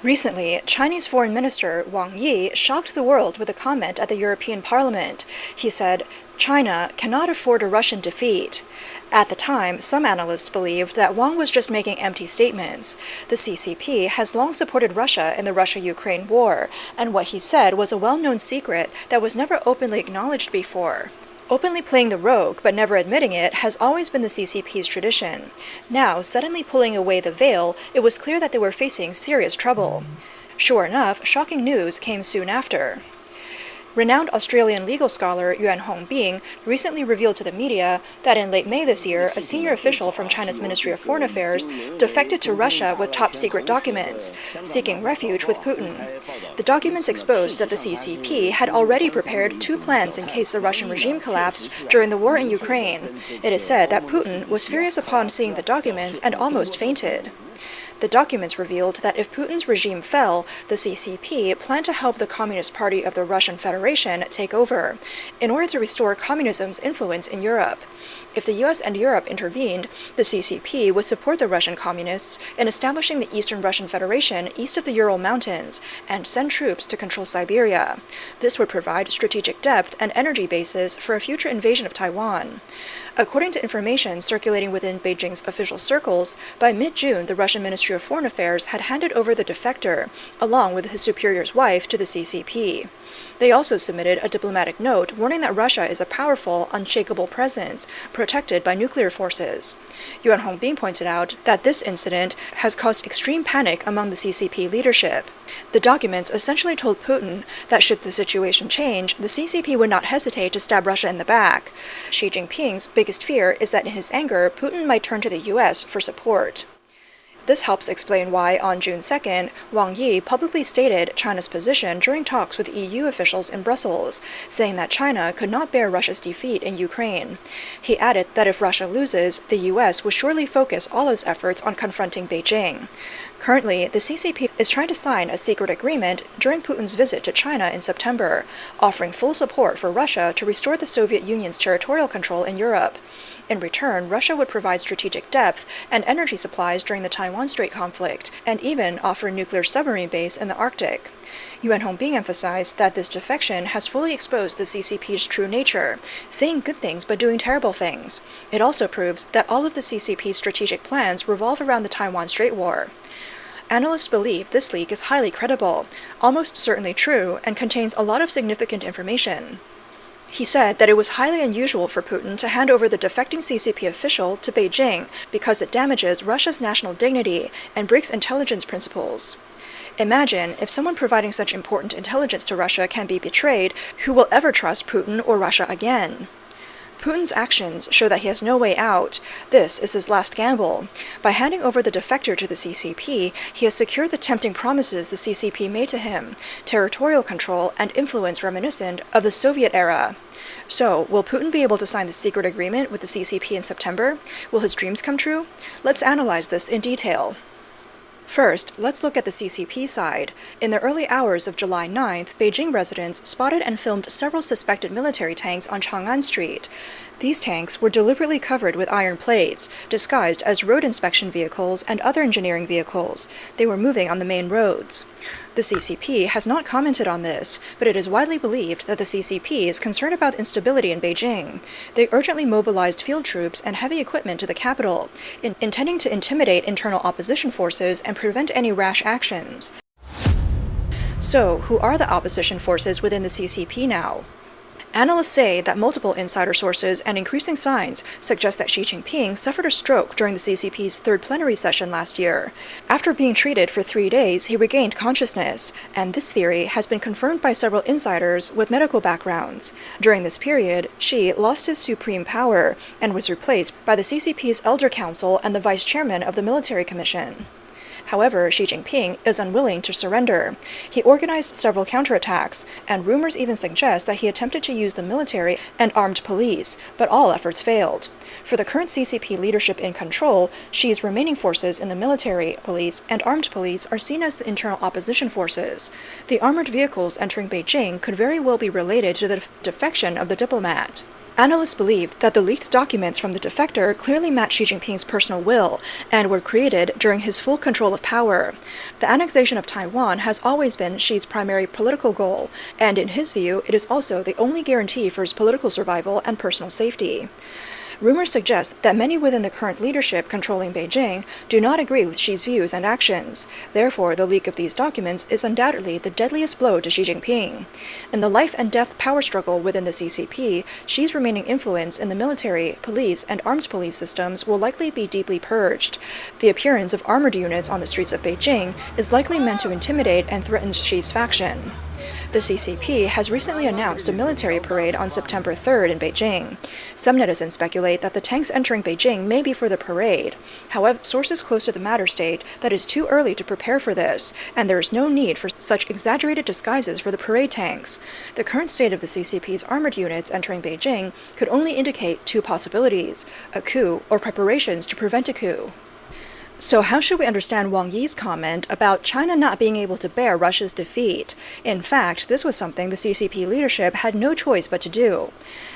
Recently, Chinese Foreign Minister Wang Yi shocked the world with a comment at the European Parliament. He said, "China cannot afford a Russian defeat." At the time, some analysts believed that Wang was just making empty statements. The CCP has long supported Russia in the Russia-Ukraine war, and what he said was a well-known secret that was never openly acknowledged before. Openly playing the rogue, but never admitting it, has always been the CCP's tradition. Now, suddenly pulling away the veil, it was clear that they were facing serious trouble. Sure enough, shocking news came soon after. Renowned Australian legal scholar Yuan Hongbing recently revealed to the media that in late May this year, a senior official from China's Ministry of Foreign Affairs defected to Russia with top-secret documents, seeking refuge with Putin. The documents exposed that the CCP had already prepared two plans in case the Russian regime collapsed during the war in Ukraine. It is said that Putin was furious upon seeing the documents and almost fainted. The documents revealed that if Putin's regime fell, the CCP planned to help the Communist Party of the Russian Federation take over, in order to restore communism's influence in Europe. If the US and Europe intervened, the CCP would support the Russian communists in establishing the Eastern Russian Federation east of the Ural Mountains and send troops to control Siberia. This would provide strategic depth and energy bases for a future invasion of Taiwan. According to information circulating within Beijing's official circles, by mid-June the Russian Ministry of Foreign Affairs had handed over the defector, along with his superior's wife, to the CCP. They also submitted a diplomatic note warning that Russia is a powerful, unshakable presence, protected by nuclear forces. Yuan Hongbing pointed out that this incident has caused extreme panic among the CCP leadership. The documents essentially told Putin that should the situation change, the CCP would not hesitate to stab Russia in the back. Xi Jinping's biggest fear is that in his anger, Putin might turn to the US for support. This helps explain why, on June 2nd, Wang Yi publicly stated China's position during talks with EU officials in Brussels, saying that China could not bear Russia's defeat in Ukraine. He added that if Russia loses, the US will surely focus all its efforts on confronting Beijing. Currently, the CCP is trying to sign a secret agreement during Putin's visit to China in September, offering full support for Russia to restore the Soviet Union's territorial control in Europe. In return, Russia would provide strategic depth and energy supplies during the Taiwan Strait conflict, and even offer a nuclear submarine base in the Arctic. Yuan Hongbing emphasized that this defection has fully exposed the CCP's true nature, saying good things but doing terrible things. It also proves that all of the CCP's strategic plans revolve around the Taiwan Strait War. Analysts believe this leak is highly credible, almost certainly true, and contains a lot of significant information. He said that it was highly unusual for Putin to hand over the defecting CCP official to Beijing because it damages Russia's national dignity and breaks intelligence principles. Imagine if someone providing such important intelligence to Russia can be betrayed, who will ever trust Putin or Russia again? Putin's actions show that he has no way out. This is his last gamble. By handing over the defector to the CCP, he has secured the tempting promises the CCP made to him, territorial control and influence reminiscent of the Soviet era. So, will Putin be able to sign the secret agreement with the CCP in September? Will his dreams come true? Let's analyze this in detail. First, let's look at the CCP side. In the early hours of July 9th, Beijing residents spotted and filmed several suspected military tanks on Chang'an Street. These tanks were deliberately covered with iron plates, disguised as road inspection vehicles and other engineering vehicles. They were moving on the main roads. The CCP has not commented on this, but it is widely believed that the CCP is concerned about instability in Beijing. They urgently mobilized field troops and heavy equipment to the capital, intending to intimidate internal opposition forces and prevent any rash actions. So, who are the opposition forces within the CCP now? Analysts say that multiple insider sources and increasing signs suggest that Xi Jinping suffered a stroke during the CCP's third plenary session last year. After being treated for 3 days, he regained consciousness, and this theory has been confirmed by several insiders with medical backgrounds. During this period, Xi lost his supreme power and was replaced by the CCP's Elder Council and the vice chairman of the Military Commission. However, Xi Jinping is unwilling to surrender. He organized several counterattacks, and rumors even suggest that he attempted to use the military and armed police, but all efforts failed. For the current CCP leadership in control, Xi's remaining forces in the military, police, and armed police are seen as the internal opposition forces. The armored vehicles entering Beijing could very well be related to the defection of the Diplomat. Analysts believe that the leaked documents from the defector clearly match Xi Jinping's personal will and were created during his full control of power. The annexation of Taiwan has always been Xi's primary political goal, and in his view, it is also the only guarantee for his political survival and personal safety. Rumors suggest that many within the current leadership controlling Beijing do not agree with Xi's views and actions. Therefore, the leak of these documents is undoubtedly the deadliest blow to Xi Jinping. In the life and death power struggle within the CCP, Xi's remaining influence in the military, police, and armed police systems will likely be deeply purged. The appearance of armored units on the streets of Beijing is likely meant to intimidate and threaten Xi's faction. The CCP has recently announced a military parade on September 3rd in Beijing. Some netizens speculate that the tanks entering Beijing may be for the parade. However, sources close to the matter state that it's too early to prepare for this, and there is no need for such exaggerated disguises for the parade tanks. The current state of the CCP's armored units entering Beijing could only indicate two possibilities: a coup or preparations to prevent a coup. So how should we understand Wang Yi's comment about China not being able to bear Russia's defeat? In fact, this was something the CCP leadership had no choice but to do.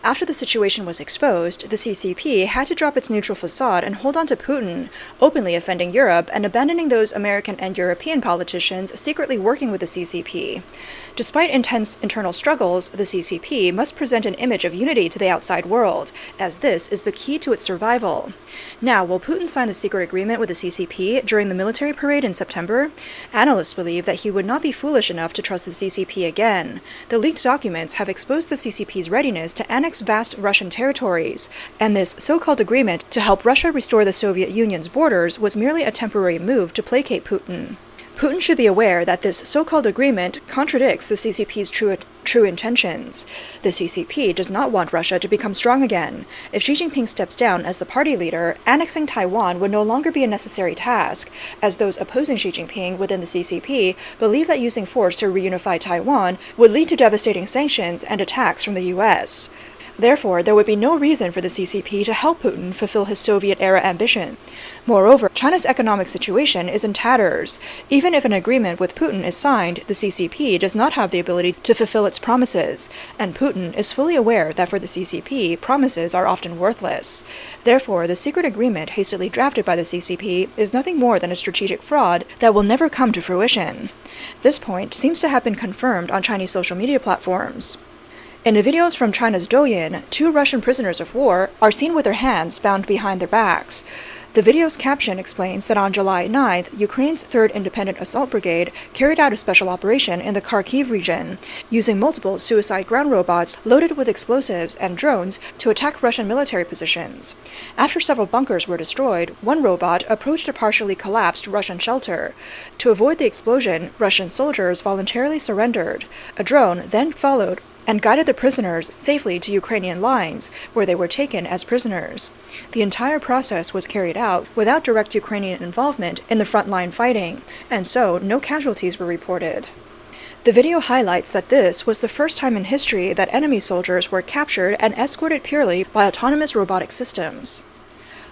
After the situation was exposed, the CCP had to drop its neutral facade and hold on to Putin, openly offending Europe and abandoning those American and European politicians secretly working with the CCP. Despite intense internal struggles, the CCP must present an image of unity to the outside world, as this is the key to its survival. Now, will Putin sign the secret agreement with the CCP during the military parade in September? Analysts believe that he would not be foolish enough to trust the CCP again. The leaked documents have exposed the CCP's readiness to annex vast Russian territories, and this so-called agreement to help Russia restore the Soviet Union's borders was merely a temporary move to placate Putin. Putin should be aware that this so-called agreement contradicts the CCP's true intentions. The CCP does not want Russia to become strong again. If Xi Jinping steps down as the party leader, annexing Taiwan would no longer be a necessary task, as those opposing Xi Jinping within the CCP believe that using force to reunify Taiwan would lead to devastating sanctions and attacks from the US. Therefore, there would be no reason for the CCP to help Putin fulfill his Soviet-era ambition. Moreover, China's economic situation is in tatters. Even if an agreement with Putin is signed, the CCP does not have the ability to fulfill its promises, and Putin is fully aware that for the CCP, promises are often worthless. Therefore, the secret agreement hastily drafted by the CCP is nothing more than a strategic fraud that will never come to fruition. This point seems to have been confirmed on Chinese social media platforms. In the videos from China's Douyin, two Russian prisoners of war are seen with their hands bound behind their backs. The video's caption explains that on July 9th, Ukraine's 3rd Independent Assault Brigade carried out a special operation in the Kharkiv region, using multiple suicide ground robots loaded with explosives and drones to attack Russian military positions. After several bunkers were destroyed, one robot approached a partially collapsed Russian shelter. To avoid the explosion, Russian soldiers voluntarily surrendered. A drone then followed and guided the prisoners safely to Ukrainian lines, where they were taken as prisoners. The entire process was carried out without direct Ukrainian involvement in the frontline fighting, and so no casualties were reported. The video highlights that this was the first time in history that enemy soldiers were captured and escorted purely by autonomous robotic systems.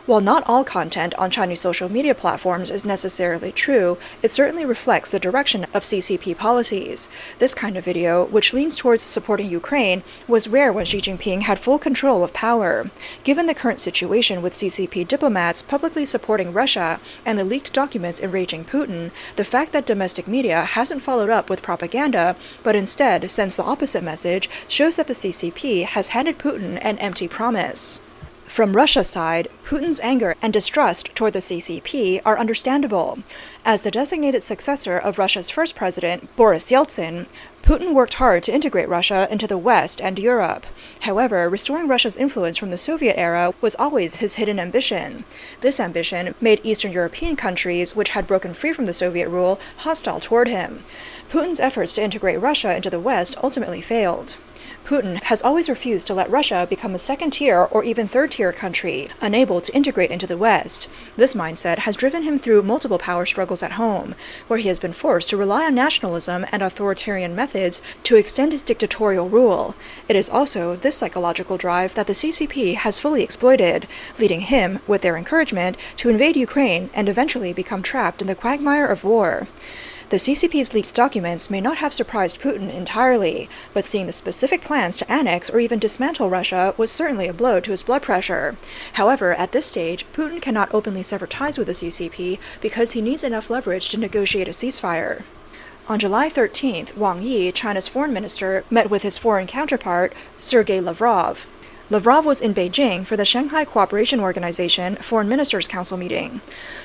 While not all content on Chinese social media platforms is necessarily true, it certainly reflects the direction of CCP policies. This kind of video, which leans towards supporting Ukraine, was rare when Xi Jinping had full control of power. Given the current situation with CCP diplomats publicly supporting Russia and the leaked documents enraging Putin, the fact that domestic media hasn't followed up with propaganda, but instead sends the opposite message, shows that the CCP has handed Putin an empty promise. From Russia's side, Putin's anger and distrust toward the CCP are understandable. As the designated successor of Russia's first president, Boris Yeltsin, Putin worked hard to integrate Russia into the West and Europe. However, restoring Russia's influence from the Soviet era was always his hidden ambition. This ambition made Eastern European countries, which had broken free from the Soviet rule, hostile toward him. Putin's efforts to integrate Russia into the West ultimately failed. Putin has always refused to let Russia become a second-tier or even third-tier country, unable to integrate into the West. This mindset has driven him through multiple power struggles at home, where he has been forced to rely on nationalism and authoritarian methods to extend his dictatorial rule. It is also this psychological drive that the CCP has fully exploited, leading him, with their encouragement, to invade Ukraine and eventually become trapped in the quagmire of war. The CCP's leaked documents may not have surprised Putin entirely, but seeing the specific plans to annex or even dismantle Russia was certainly a blow to his blood pressure. However, at this stage, Putin cannot openly sever ties with the CCP because he needs enough leverage to negotiate a ceasefire. On July 13th, Wang Yi, China's foreign minister, met with his foreign counterpart, Sergei Lavrov. Lavrov was in Beijing for the Shanghai Cooperation Organization Foreign Ministers' Council meeting.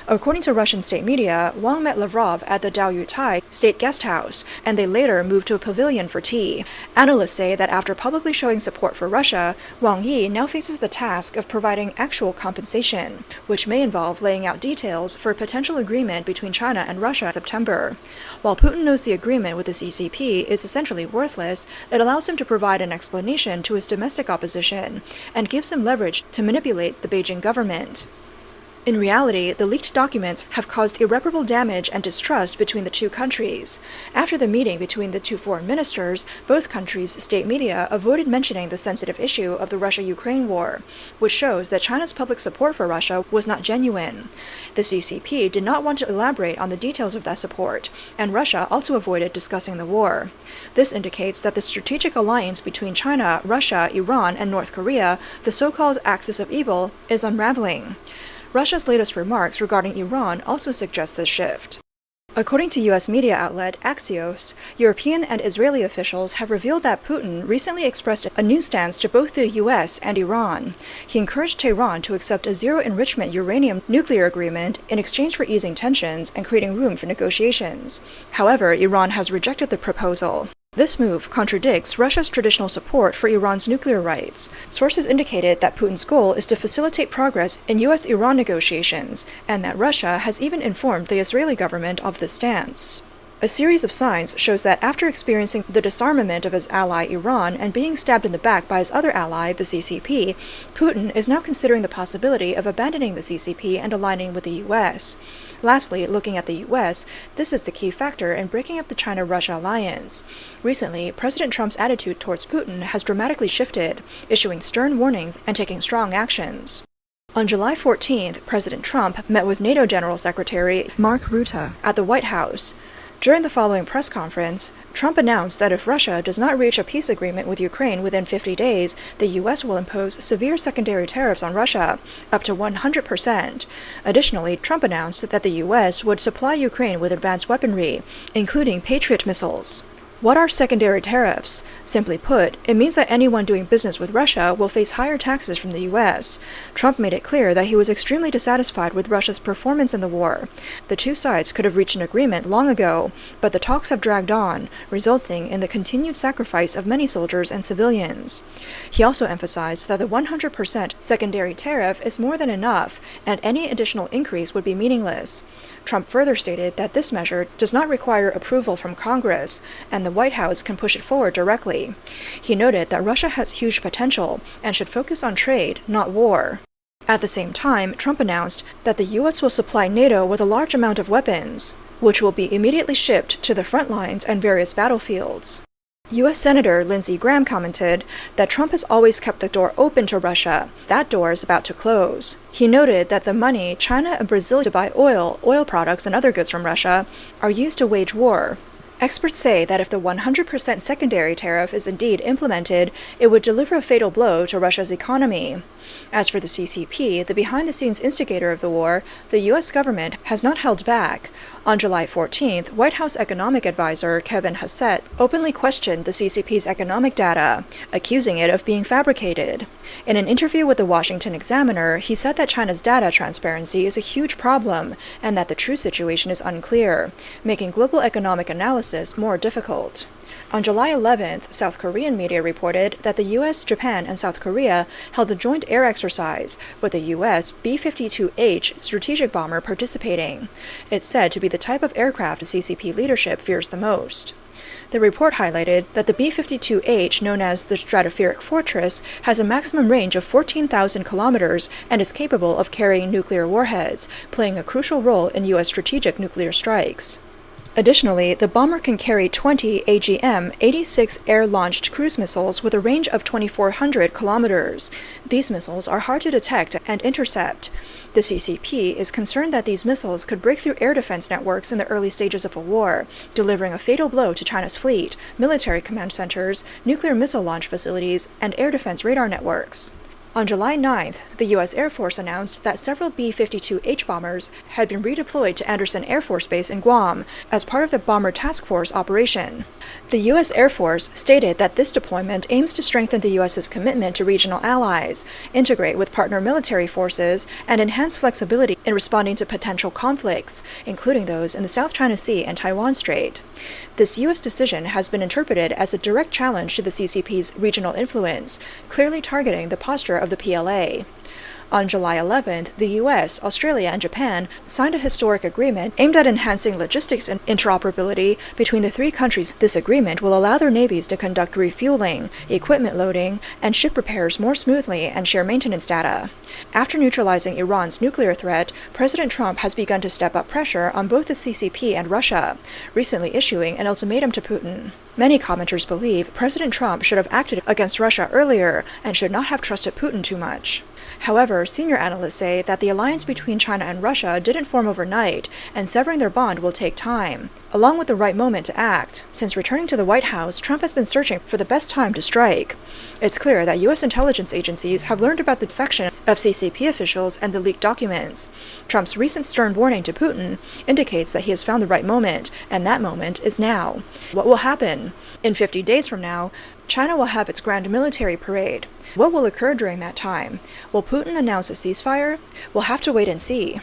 According to Russian state media, Wang met Lavrov at the Diaoyutai State Guest House, and they later moved to a pavilion for tea. Analysts say that after publicly showing support for Russia, Wang Yi now faces the task of providing actual compensation, which may involve laying out details for a potential agreement between China and Russia in September. While Putin knows the agreement with the CCP is essentially worthless, it allows him to provide an explanation to his domestic opposition and gives him leverage to manipulate the Beijing government. In reality, the leaked documents have caused irreparable damage and distrust between the two countries. After the meeting between the two foreign ministers, both countries' state media avoided mentioning the sensitive issue of the Russia-Ukraine war, which shows that China's public support for Russia was not genuine. The CCP did not want to elaborate on the details of that support, and Russia also avoided discussing the war. This indicates that the strategic alliance between China, Russia, Iran, and North Korea, the so-called Axis of Evil, is unraveling. Russia's latest remarks regarding Iran also suggest this shift. According to U.S. media outlet Axios, European and Israeli officials have revealed that Putin recently expressed a new stance to both the U.S. and Iran. He encouraged Tehran to accept a zero-enrichment uranium nuclear agreement in exchange for easing tensions and creating room for negotiations. However, Iran has rejected the proposal. This move contradicts Russia's traditional support for Iran's nuclear rights. Sources indicated that Putin's goal is to facilitate progress in U.S.-Iran negotiations, and that Russia has even informed the Israeli government of this stance. A series of signs shows that after experiencing the disarmament of his ally Iran and being stabbed in the back by his other ally, the CCP, Putin is now considering the possibility of abandoning the CCP and aligning with the U.S. Lastly, looking at the U.S., this is the key factor in breaking up the China-Russia alliance. Recently, President Trump's attitude towards Putin has dramatically shifted, issuing stern warnings and taking strong actions. On July 14th, President Trump met with NATO General Secretary Mark Rutte at the White House. During the following press conference, Trump announced that if Russia does not reach a peace agreement with Ukraine within 50 days, the U.S. will impose severe secondary tariffs on Russia, up to 100%. Additionally, Trump announced that the U.S. would supply Ukraine with advanced weaponry, including Patriot missiles. What are secondary tariffs? Simply put, it means that anyone doing business with Russia will face higher taxes from the U.S. Trump made it clear that he was extremely dissatisfied with Russia's performance in the war. The two sides could have reached an agreement long ago, but the talks have dragged on, resulting in the continued sacrifice of many soldiers and civilians. He also emphasized that the 100% secondary tariff is more than enough, and any additional increase would be meaningless. Trump further stated that this measure does not require approval from Congress, and the White House can push it forward directly. He noted that Russia has huge potential and should focus on trade, not war. At the same time, Trump announced that the U.S. will supply NATO with a large amount of weapons, which will be immediately shipped to the front lines and various battlefields. U.S. Senator Lindsey Graham commented that Trump has always kept the door open to Russia. That door is about to close. He noted that the money China and Brazil to buy oil products, and other goods from Russia are used to wage war. Experts say that if the 100% secondary tariff is indeed implemented, it would deliver a fatal blow to Russia's economy. As for the CCP, the behind-the-scenes instigator of the war, the U.S. government has not held back. On July 14th, White House economic advisor Kevin Hassett openly questioned the CCP's economic data, accusing it of being fabricated. In an interview with the Washington Examiner, he said that China's data transparency is a huge problem and that the true situation is unclear, making global economic analysis more difficult. On July 11th, South Korean media reported that the U.S., Japan, and South Korea held a joint air exercise, with the U.S. B-52H strategic bomber participating. It's said to be the type of aircraft the CCP leadership fears the most. The report highlighted that the B-52H, known as the Stratospheric Fortress, has a maximum range of 14,000 kilometers and is capable of carrying nuclear warheads, playing a crucial role in U.S. strategic nuclear strikes. Additionally, the bomber can carry 20 AGM-86 air-launched cruise missiles with a range of 2,400 kilometers. These missiles are hard to detect and intercept. The CCP is concerned that these missiles could break through air defense networks in the early stages of a war, delivering a fatal blow to China's fleet, military command centers, nuclear missile launch facilities, and air defense radar networks. On July 9th, the U.S. Air Force announced that several B-52H bombers had been redeployed to Andersen Air Force Base in Guam as part of the Bomber Task Force operation. The U.S. Air Force stated that this deployment aims to strengthen the U.S.'s commitment to regional allies, integrate with partner military forces, and enhance flexibility in responding to potential conflicts, including those in the South China Sea and Taiwan Strait. This U.S. decision has been interpreted as a direct challenge to the CCP's regional influence, clearly targeting the posture of the PLA. On July 11th, the U.S., Australia, and Japan signed a historic agreement aimed at enhancing logistics and interoperability between the three countries. This agreement will allow their navies to conduct refueling, equipment loading, and ship repairs more smoothly and share maintenance data. After neutralizing Iran's nuclear threat, President Trump has begun to step up pressure on both the CCP and Russia, recently issuing an ultimatum to Putin. Many commenters believe President Trump should have acted against Russia earlier and should not have trusted Putin too much. However, senior analysts say that the alliance between China and Russia didn't form overnight, and severing their bond will take time, along with the right moment to act. Since returning to the White House, Trump has been searching for the best time to strike. It's clear that U.S. intelligence agencies have learned about the defection of CCP officials and the leaked documents. Trump's recent stern warning to Putin indicates that he has found the right moment, and that moment is now. What will happen? In 50 days from now, China will have its grand military parade. What will occur during that time? Will Putin announce a ceasefire? We'll have to wait and see.